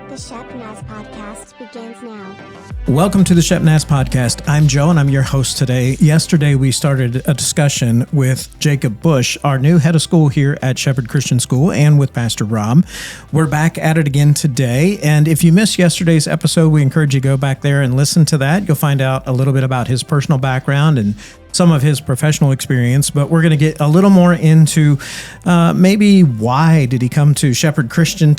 The Shepnaz Podcast begins now. Welcome to the Shepnaz Podcast. I'm Joe, and I'm your host today. Yesterday, we started a discussion with Jacob Bush, our new head of school here at Celeryville Christian School, and with Pastor Rob. We're back at it again today, and if you missed yesterday's episode, we encourage you to go back there and listen to that. You'll find out a little bit about his personal background and some of his professional experience, but we're going to get a little more into maybe why did he come to Celeryville Christian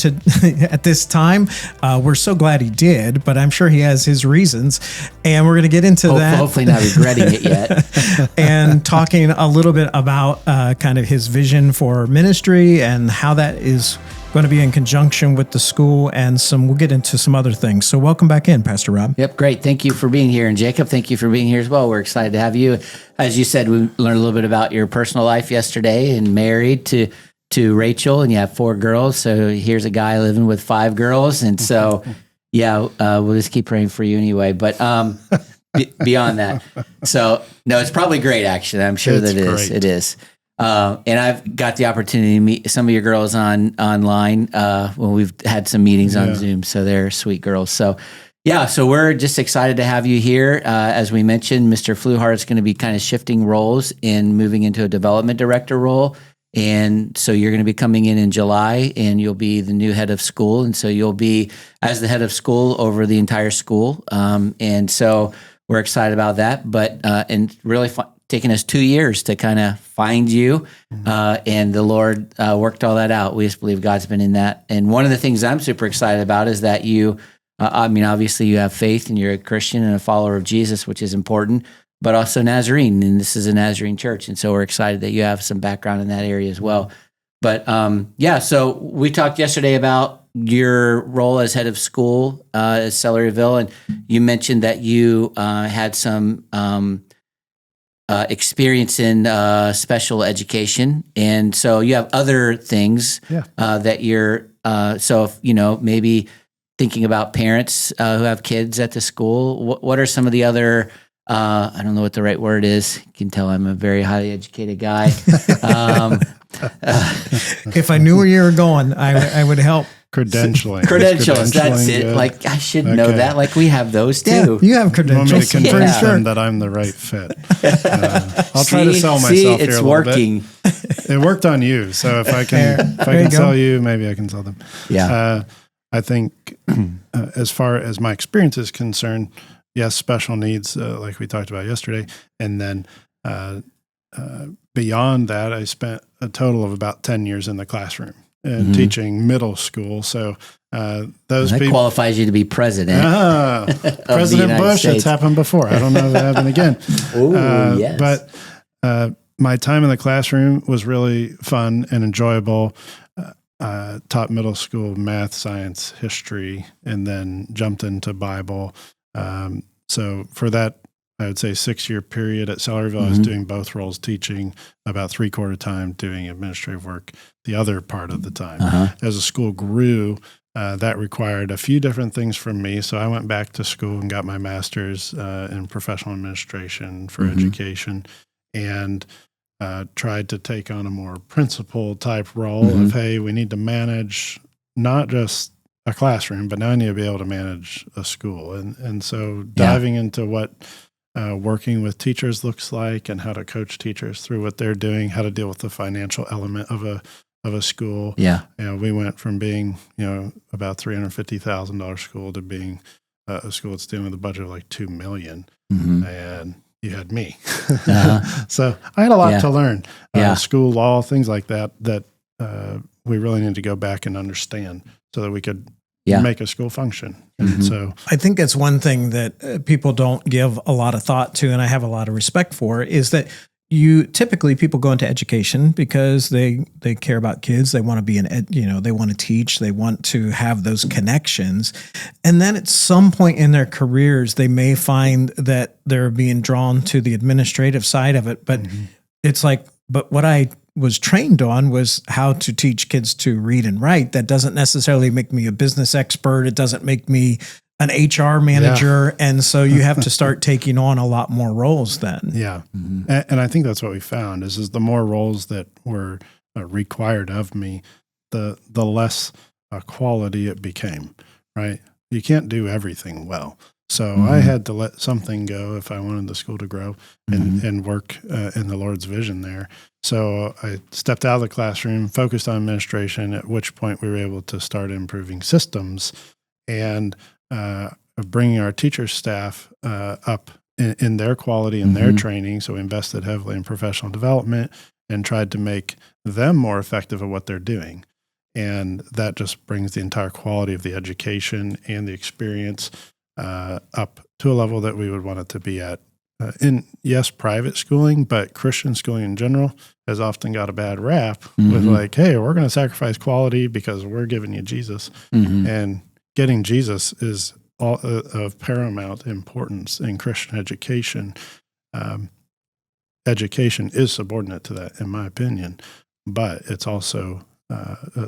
at this time. We're so glad he did, but I'm sure he has his reasons, and we're going to get into that. Hopefully not regretting it yet. And talking a little bit about kind of his vision for ministry and how that is going to be in conjunction with the school, and we'll get into some other things. So welcome back in, Pastor Rob. Yep, great. Thank you for being here. And Jacob, thank you for being here as well. We're excited to have you. As you said, we learned a little bit about your personal life yesterday, and married to Rachel, and you have 4 girls. So here's a guy living with 5 girls. And so, we'll just keep praying for you anyway. But beyond that, so no, it's probably great, actually. I'm sure that it is. And I've got the opportunity to meet some of your girls online when we've had some meetings on Zoom. So they're sweet girls. So so we're just excited to have you here. As we mentioned, Mr. Fluhart is going to be kind of shifting roles and moving into a development director role. And so you're going to be coming in July, and you'll be the new head of school. And so you'll be, as the head of school, over the entire school. And so we're excited about that. But and really taken us 2 years to kind of find you, and the Lord worked all that out. We just believe God's been in that. And one of the things I'm super excited about is that you, obviously you have faith and you're a Christian and a follower of Jesus, which is important, but also Nazarene, and this is a Nazarene church. And so we're excited that you have some background in that area as well. But so we talked yesterday about your role as head of school at Celeryville, and you mentioned that you had some experience in special education, and so you have other things that you're. So if, maybe thinking about parents who have kids at the school, what are some of the other? I don't know what the right word is. You can tell I'm a very highly educated guy. If I knew where you were going, I would help. Credentials, that's it. Good. Like, I should know that. Like, we have those too. Yeah, you have credentials. You want me to convince them that I'm the right fit? I'll try to sell myself here a little working. bit. It worked on you, so if I can sell you, maybe I can sell them. Yeah. I think as far as my experience is concerned, yes, special needs, like we talked about yesterday, and then beyond that, I spent a total of about 10 years in the classroom. And teaching middle school. So those people qualifies you to be president. President Bush, States. It's happened before. I don't know if it happened again. Yes. But my time in the classroom was really fun and enjoyable. Taught middle school math, science, history, and then jumped into Bible. So for that, I would say 6-year period at Celeryville, I was doing both roles, teaching about 3/4 time, doing administrative work the other part of the time. As the school grew, that required a few different things from me. So I went back to school and got my master's in professional administration for education, and tried to take on a more principal type role of, hey, we need to manage not just a classroom, but now I need to be able to manage a school. And so diving into what working with teachers looks like, and how to coach teachers through what they're doing, how to deal with the financial element of a school. We went from being about $350,000 school to being a school that's dealing with a budget of like $2 million, and you had me. So I had a lot to learn. School law, things like that we really need to go back and understand so that we could make a school function. And so I think that's one thing that people don't give a lot of thought to, and I have a lot of respect for, is that people go into education because they care about kids. They want to be they want to teach, they want to have those connections. And then at some point in their careers, they may find that they're being drawn to the administrative side of it. But it's like, but what I was trained on was how to teach kids to read and write. That doesn't necessarily make me a business expert. It doesn't make me an HR manager. Yeah. And so you have to start taking on a lot more roles then. Yeah. Mm-hmm. And I think that's what we found is the more roles that were required of me, the less quality it became, right? You can't do everything well. So I had to let something go if I wanted the school to grow and work in the Lord's vision there. So I stepped out of the classroom, focused on administration, at which point we were able to start improving systems and bringing our teacher staff up in their quality and their training. So we invested heavily in professional development and tried to make them more effective at what they're doing. And that just brings the entire quality of the education and the experience up to a level that we would want it to be at. Private schooling, but Christian schooling in general has often got a bad rap with like, hey, we're going to sacrifice quality because we're giving you Jesus. And getting Jesus is of paramount importance in Christian education. Education is subordinate to that, in my opinion, but it's also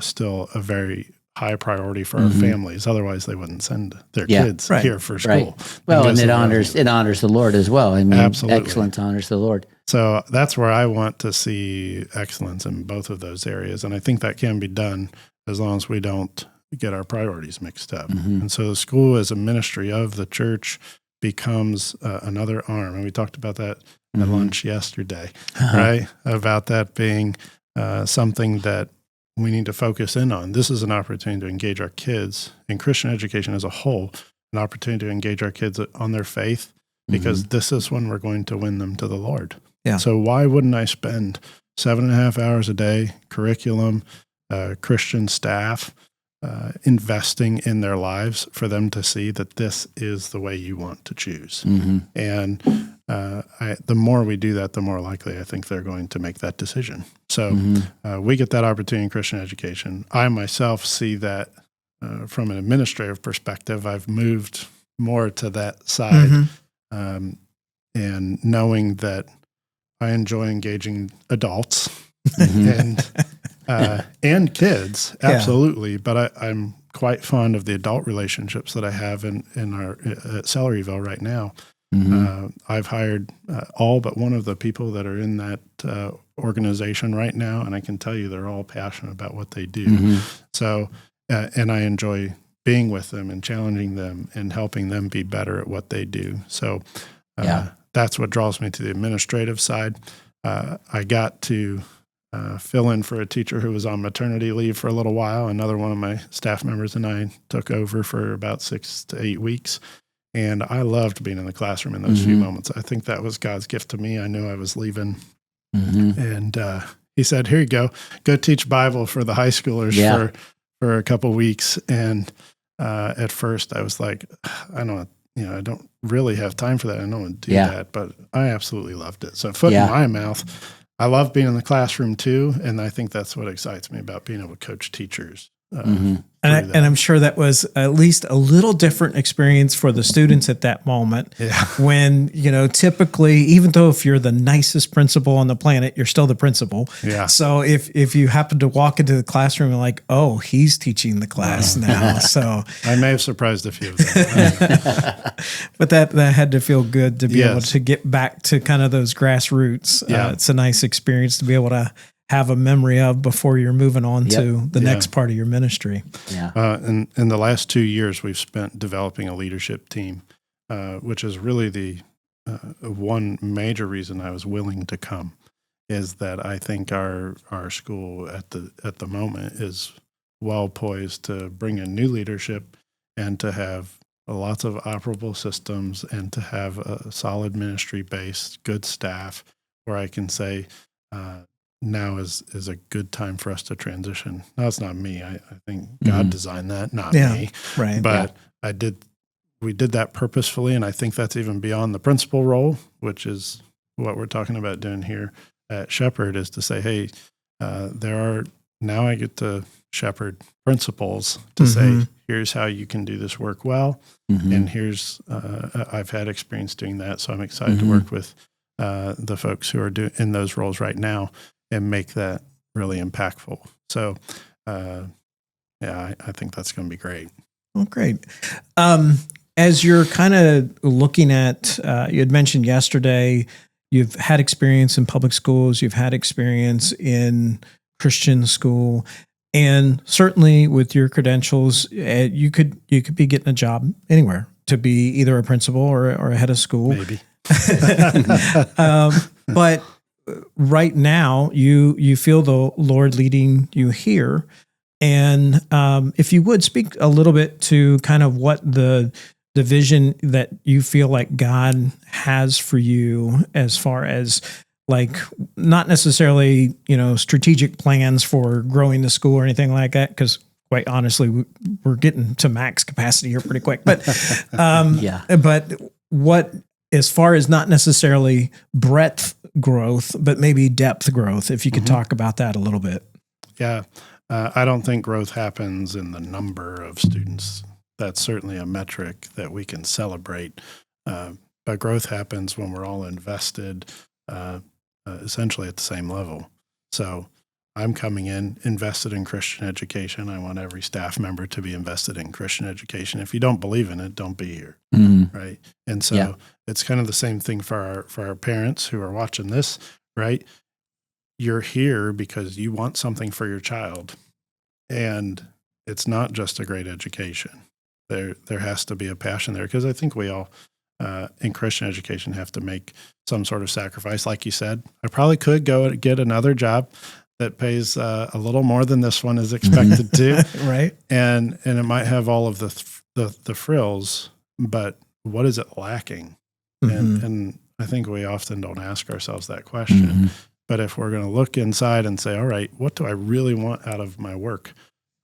still a very high priority for our families. Otherwise, they wouldn't send their kids here for school. Well, and it honors the Lord as well. I mean, absolutely. Excellence honors the Lord. So that's where I want to see excellence in both of those areas, and I think that can be done as long as we don't get our priorities mixed up. And so the school as a ministry of the church becomes another arm, and we talked about that at lunch yesterday, right? About that being something that we need to focus in on. This is an opportunity to engage our kids in Christian education as a whole, an opportunity to engage our kids on their faith, because this is when we're going to win them to the Lord. Yeah. So why wouldn't I spend 7.5 hours a day, curriculum, Christian staff, investing in their lives for them to see that this is the way you want to choose? And the more we do that, the more likely I think they're going to make that decision. So we get that opportunity in Christian education. I myself see that from an administrative perspective. I've moved more to that side, and knowing that I enjoy engaging adults and kids, absolutely. But I'm quite fond of the adult relationships that I have in our at Celeryville right now. I've hired all but one of the people that are in that organization right now, and I can tell you they're all passionate about what they do. So, and I enjoy being with them and challenging them and helping them be better at what they do. So that's what draws me to the administrative side. I got to fill in for a teacher who was on maternity leave for a little while. Another one of my staff members and I took over for about 6 to 8 weeks. And I loved being in the classroom in those few moments. I think that was God's gift to me. I knew I was leaving. And he said, here you go teach Bible for the high schoolers for a couple weeks. And at first I was like, I don't really have time for that. I don't want to do that, but I absolutely loved it. So foot in my mouth, I love being in the classroom too. And I think that's what excites me about being able to coach teachers. And I'm sure that was at least a little different experience for the students at that moment. When, typically, even though if you're the nicest principal on the planet, you're still the principal. So if you happen to walk into the classroom and like, oh, he's teaching the class now. So I may have surprised a few of them. But that had to feel good to be able to get back to kind of those grassroots. It's a nice experience to be able to have a memory of before you're moving on to the next part of your ministry. In the last 2 years, we've spent developing a leadership team, which is really the one major reason I was willing to come, is that I think our school at the moment is well poised to bring in new leadership and to have lots of operable systems and to have a solid ministry base, good staff, where I can say, now is a good time for us to transition. Now, it's not me. I think God designed that, not me. Right. But we did that purposefully, and I think that's even beyond the principal role, which is what we're talking about doing here at Shepherd, is to say, hey, now I get to shepherd principals to say, here's how you can do this work well, and here's I've had experience doing that, so I'm excited to work with the folks who are in those roles right now and make that really impactful. So, I think that's going to be great. Well, great. As you're kind of looking at, you had mentioned yesterday, you've had experience in public schools, you've had experience in Christian school, And certainly with your credentials, you could be getting a job anywhere to be either a principal or a head of school. Maybe. But right now, you feel the Lord leading you here. And if you would speak a little bit to kind of what the vision that you feel like God has for you, as far as like not necessarily, strategic plans for growing the school or anything like that, because quite honestly, we're getting to max capacity here pretty quick. But but what, as far as not necessarily breadth growth, but maybe depth growth, if you could talk about that a little bit. Yeah. I don't think growth happens in the number of students. That's certainly a metric that we can celebrate. But growth happens when we're all invested essentially at the same level. So I'm coming in invested in Christian education. I want every staff member to be invested in Christian education. If you don't believe in it, don't be here, right? And so it's kind of the same thing for our parents who are watching this, right? You're here because you want something for your child, and it's not just a great education. There has to be a passion there, because I think we all in Christian education have to make some sort of sacrifice. Like you said, I probably could go get another job that pays a little more than this one is expected to, right? And it might have all of the frills, but what is it lacking? And I think we often don't ask ourselves that question. But if we're going to look inside and say, all right, what do I really want out of my work?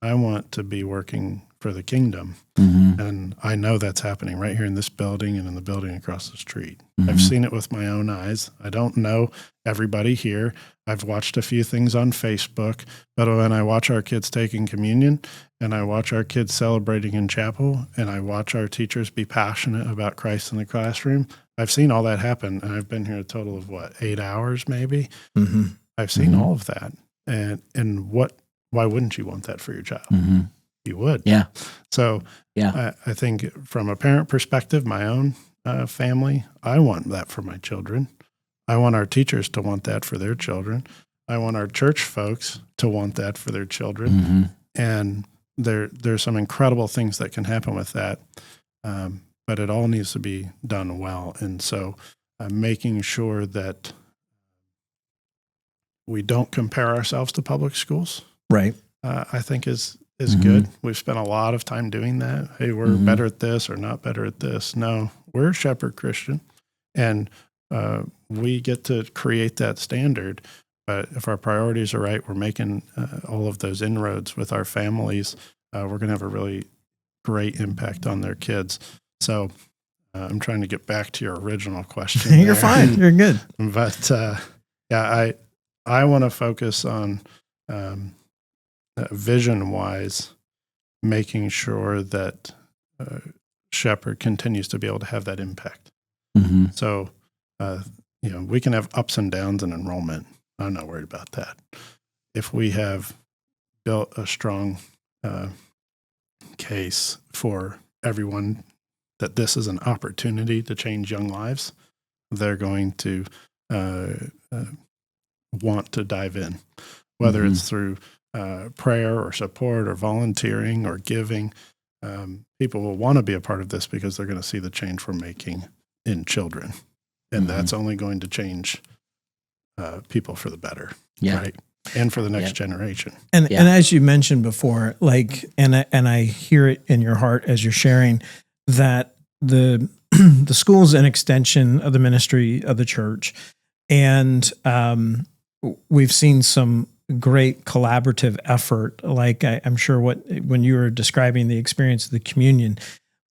I want to be working for the kingdom. And I know that's happening right here in this building and in the building across the street. I've seen it with my own eyes. I don't know everybody here. I've watched a few things on Facebook, but when I watch our kids taking communion, and I watch our kids celebrating in chapel, and I watch our teachers be passionate about Christ in the classroom, I've seen all that happen. And I've been here a total of 8 hours maybe? I've seen all of that. And why wouldn't you want that for your child? You would. Yeah. So I think from a parent perspective, my own family, I want that for my children. I want our teachers to want that for their children. I want our church folks to want that for their children. And there's some incredible things that can happen with that. But it all needs to be done well. And so making sure that we don't compare ourselves to public schools, right? I think is good. We've spent a lot of time doing that. Hey, we're better at this or not better at this. No, we're Shepherd Christian, and we get to create that standard. But if our priorities are right, we're making all of those inroads with our families. We're going to have a really great impact on their kids. So I'm trying to get back to your original question. You're fine. You're good. But I want to focus on vision-wise, making sure that Shepherd continues to be able to have that impact. So, we can have ups and downs in enrollment. I'm not worried about that. If we have built a strong case for everyone that this is an opportunity to change young lives, they're going to want to dive in, whether it's through prayer or support or volunteering or giving. People will want to be a part of this because they're going to see the change we're making in children. And that's only going to change people for the better, right? And for the next generation. And as you mentioned before, and I hear it in your heart as you're sharing that the school's an extension of the ministry of the church. And we've seen some great collaborative effort. I'm sure when you were describing the experience of the communion,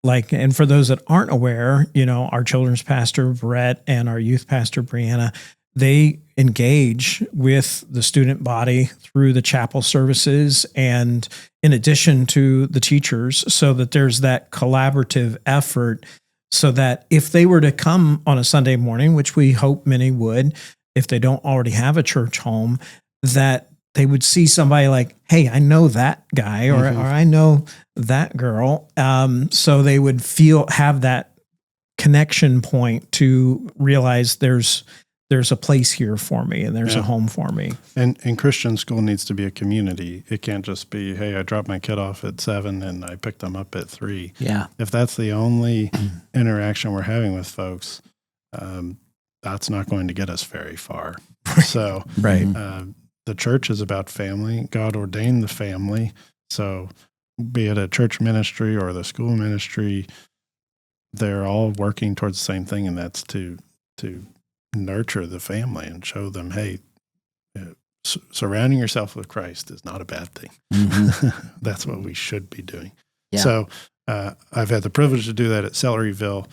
and for those that aren't aware, our children's pastor, Brett, and our youth pastor, Brianna, they engage with the student body through the chapel services and in addition to the teachers, so that there's that collaborative effort, so that if they were to come on a Sunday morning, which we hope many would, if they don't already have a church home, that they would see somebody like, hey, I know that guy or I know that girl. So they would have that connection point to realize there's there's a place here for me and there's a home for me. And Christian school needs to be a community. It can't just be, hey, I dropped my kid off at 7 and I picked them up at 3. Yeah. If that's the only interaction we're having with folks, that's not going to get us very far. So the church is about family. God ordained the family. So be it a church ministry or the school ministry, they're all working towards the same thing, and that's to nurture the family and show them, hey, surrounding yourself with Christ is not a bad thing. That's what we should be doing. Yeah. So I've had the privilege to do that at Celeryville.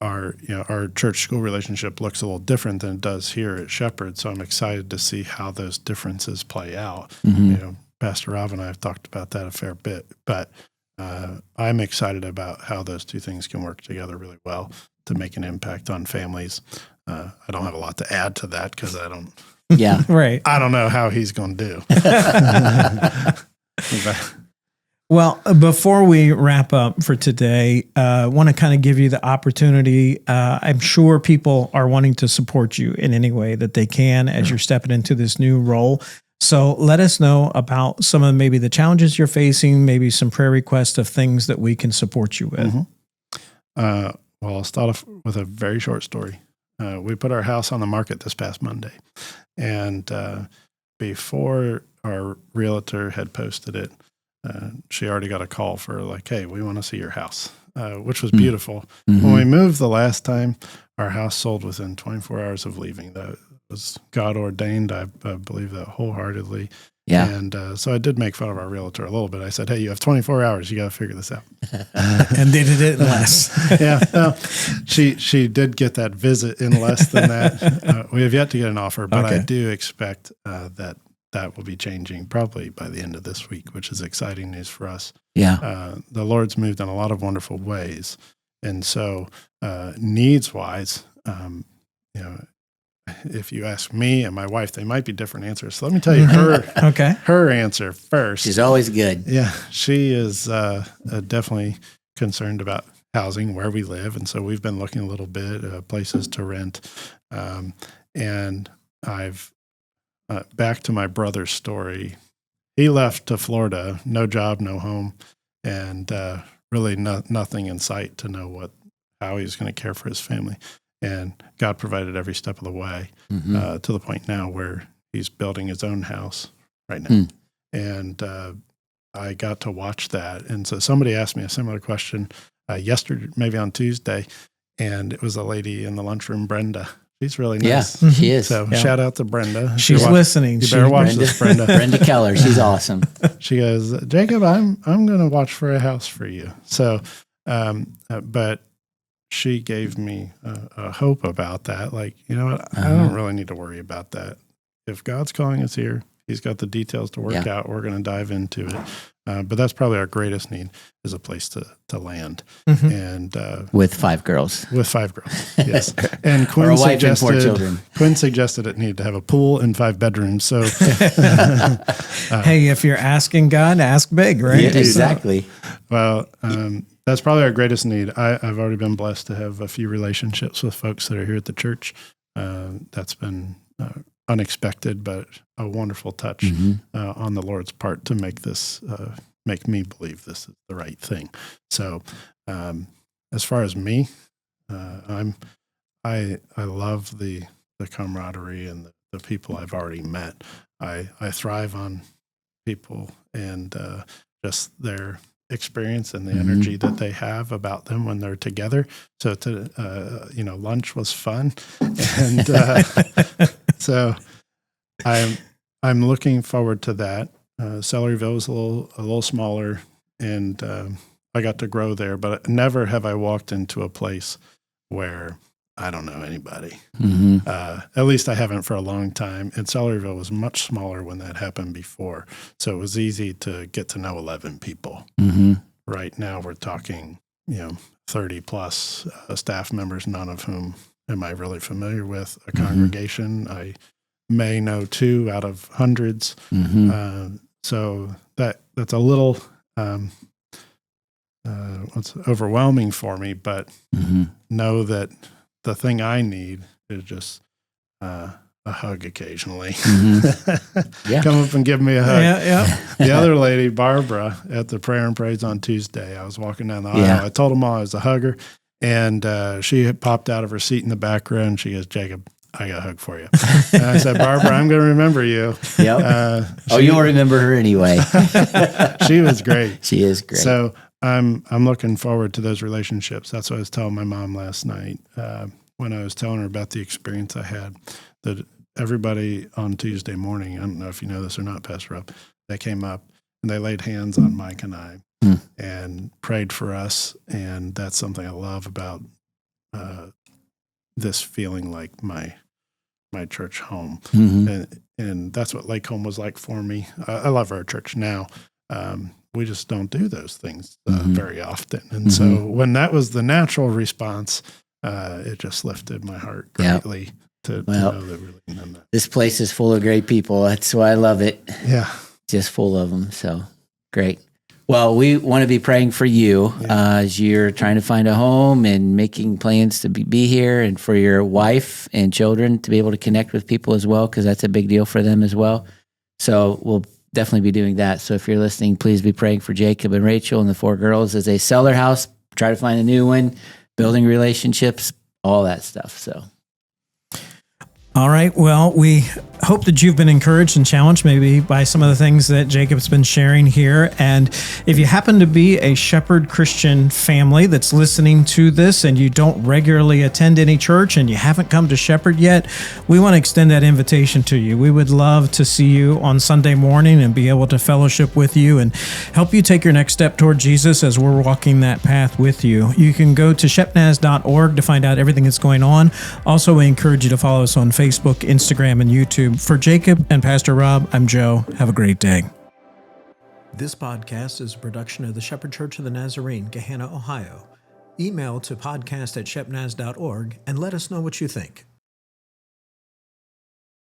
Our church school relationship looks a little different than it does here at Shepherd. So I'm excited to see how those differences play out. Pastor Rob and I have talked about that a fair bit, but I'm excited about how those two things can work together really well to make an impact on families. I don't have a lot to add to that because I don't. Yeah, right. I don't know how he's going to do. Well, before we wrap up for today, I want to kind of give you the opportunity. I'm sure people are wanting to support you in any way that they can as you're stepping into this new role. So let us know about some of maybe the challenges you're facing, maybe some prayer requests of things that we can support you with. Well, I'll start off with a very short story. We put our house on the market this past Monday, and before our realtor had posted it, she already got a call for like, hey, we want to see your house, which was beautiful. When we moved the last time, our house sold within 24 hours of leaving. That was God ordained. I believe that wholeheartedly. Yeah. And so I did make fun of our realtor a little bit. I said, hey, you have 24 hours. You got to figure this out. And they did it in less. She did get that visit in less than that. We have yet to get an offer, but I do expect that will be changing probably by the end of this week, which is exciting news for us. Yeah. The Lord's moved in a lot of wonderful ways. And so needs-wise, if you ask me and my wife, they might be different answers. So let me tell you her answer first. She's always good. Yeah, she is definitely concerned about housing, where we live. And so we've been looking a little bit, places to rent. And I've, back to my brother's story, he left to Florida, no job, no home, and really nothing in sight to know how he was going to care for his family. And God provided every step of the way to the point now where he's building his own house right now. And I got to watch that. And so somebody asked me a similar question yesterday, maybe on Tuesday, and it was a lady in the lunchroom, Brenda. She's really nice. Yeah, she is. So shout out to Brenda. She's listening. You better watch this, Brenda. Brenda Keller. She's awesome. She goes, Jacob, I'm going to watch for a house for you. So, but she gave me a hope about that. Like, you know what? I don't really need to worry about that. If God's calling us here, he's got the details to work out. We're going to dive into it. But that's probably our greatest need, is a place to land. And with 5 girls. With 5 girls, yes. And Quinn suggested, and 4 children. Quinn suggested it needed to have a pool and 5 bedrooms. So, hey, if you're asking God, ask big, right? Yeah, exactly. Well, that's probably our greatest need. I've already been blessed to have a few relationships with folks that are here at the church. That's been unexpected, but a wonderful touch on the Lord's part to make this, make me believe this is the right thing. So, as far as me, I love the camaraderie and the people I've already met. I thrive on people and just their experience and the energy that they have about them when they're together. So lunch was fun. And so I'm looking forward to that. Celeryville is a little smaller, and I got to grow there, but never have I walked into a place where I don't know anybody. At least I haven't for a long time. And Celeryville was much smaller when that happened before. So it was easy to get to know 11 people. Right now we're talking, 30 plus staff members, none of whom am I really familiar with. A congregation, I may know 2 out of hundreds. So that's a little, it's overwhelming for me, but know that the thing I need is just a hug occasionally. Yeah. Come up and give me a hug. Yeah. The other lady, Barbara, at the prayer and praise on Tuesday, I was walking down the aisle. Yeah. I told them all I was a hugger, and she had popped out of her seat in the background. She goes, "Jacob, I got a hug for you." And I said, "Barbara, I'm going to remember you." Yep. You'll remember her anyway. She was great. She is great. So I'm looking forward to those relationships. That's what I was telling my mom last night when I was telling her about the experience I had. That everybody on Tuesday morning, I don't know if you know this or not, Pastor Rob, they came up and they laid hands on Mike and I and prayed for us. And that's something I love about this feeling like my church home. And that's what Lake Home was like for me. I love our church now. We just don't do those things very often. And so when that was the natural response, it just lifted my heart greatly to know that we're leaning on that. This place is full of great people. That's why I love it. Yeah. Just full of them. So great. Well, we want to be praying for you as you're trying to find a home and making plans to be here, and for your wife and children to be able to connect with people as well, because that's a big deal for them as well. So we'll definitely be doing that. So if you're listening, please be praying for Jacob and Rachel and the 4 girls as they sell their house, try to find a new one, building relationships, all that stuff. So. All right. Well, we hope that you've been encouraged and challenged maybe by some of the things that Jacob's been sharing here. And if you happen to be a Shepherd Christian family that's listening to this and you don't regularly attend any church and you haven't come to Shepherd yet, we want to extend that invitation to you. We would love to see you on Sunday morning and be able to fellowship with you and help you take your next step toward Jesus as we're walking that path with you. You can go to shepnaz.org to find out everything that's going on. Also, we encourage you to follow us on Facebook, Instagram, and YouTube. For Jacob and Pastor Rob, I'm Joe. Have a great day. This podcast is a production of the Shepherd Church of the Nazarene, Gahanna, Ohio. Email to podcast@shepnaz.org and let us know what you think.